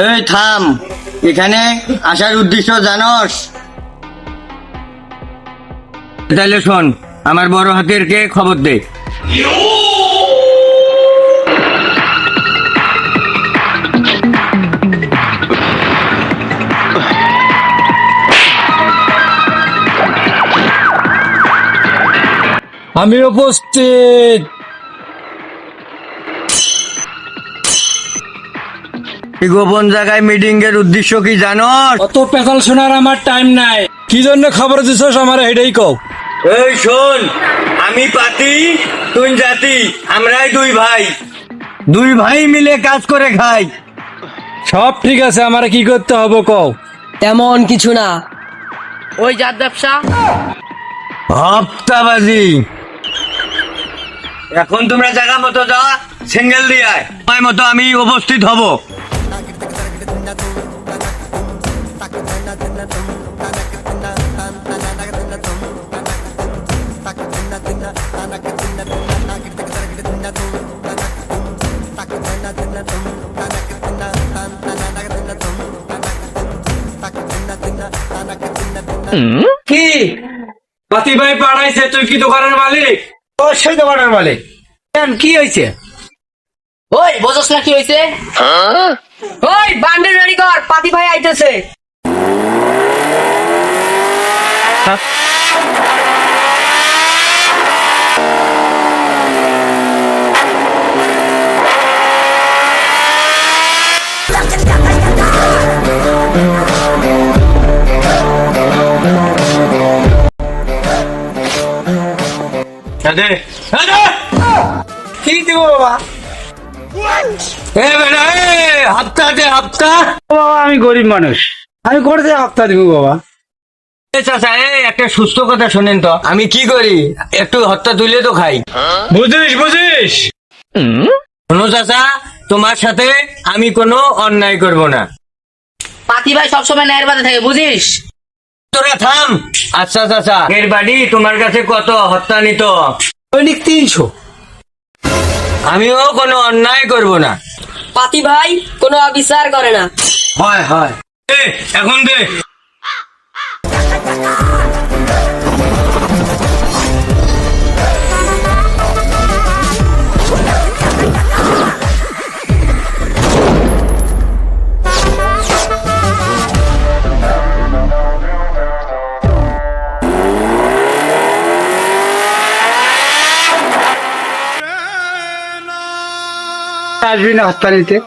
এই থাম, এখানে আসার উদ্দেশ্য জানোস? তাহলে শোন, আমার বড় হাতের কে খবর দে। আমি উপস্থিত। এই গোপন জায়গায় মিটিং এর উদ্দেশ্য কি জানোস? অত পেছাল শোনার আমার টাইম নাই। কি জন্য খবর দিছস আমার এটাই কও। এই শোন, আমি পাতি, তুই জাতি, আমরাই দুই ভাই মিলে কাজ করে খাই। সব ঠিক আছে, আমার কি করতে হবে কও। তেমন কিছু না। ওই জাত ব্যবসা। হপ্তাবাজি। এখন তোমরা জায়গা মতো যাও, সিঙ্গেল দিয়ে সময় মতো আমি উপস্থিত হব। কি পাতি ভাই পাড়াইছে? তুই কি দোকানের মালিক? অবশ্যই দোকানের মালিক। কেন, কি হয়েছে? ওই বোঝস না কি হয়েছে? ওই বান্ডেল রেডি কর, পাতি ভাই আইতেছে। কি দিব বাবা? হাপ্তা বাবা আমি গরিব মানুষ, আমি করতে হপ্তা দিব বাবা। চাচা, একটা সুস্থ কথা শোনেন তো। আমি কি করি, একটু হত্যা তুলে তো খাই। বুঝিস শোনো চাচা, তোমার সাথে আমি কোনো অন্যায় করব না। পাতি ভাই সবসময় ন্যায়ের বাদে থাকে, বুঝিস? তোরা থাম। আচ্ছা চাচা, এর বাড়ি তোমার কাছে কত হত্যা নিত? দৈনিক 300। আমিও কোনো অন্যায় করব না। পাতি ভাই কোনো বিচার করে না। হয় এখন দে। আসবি না হত্যা নিতে?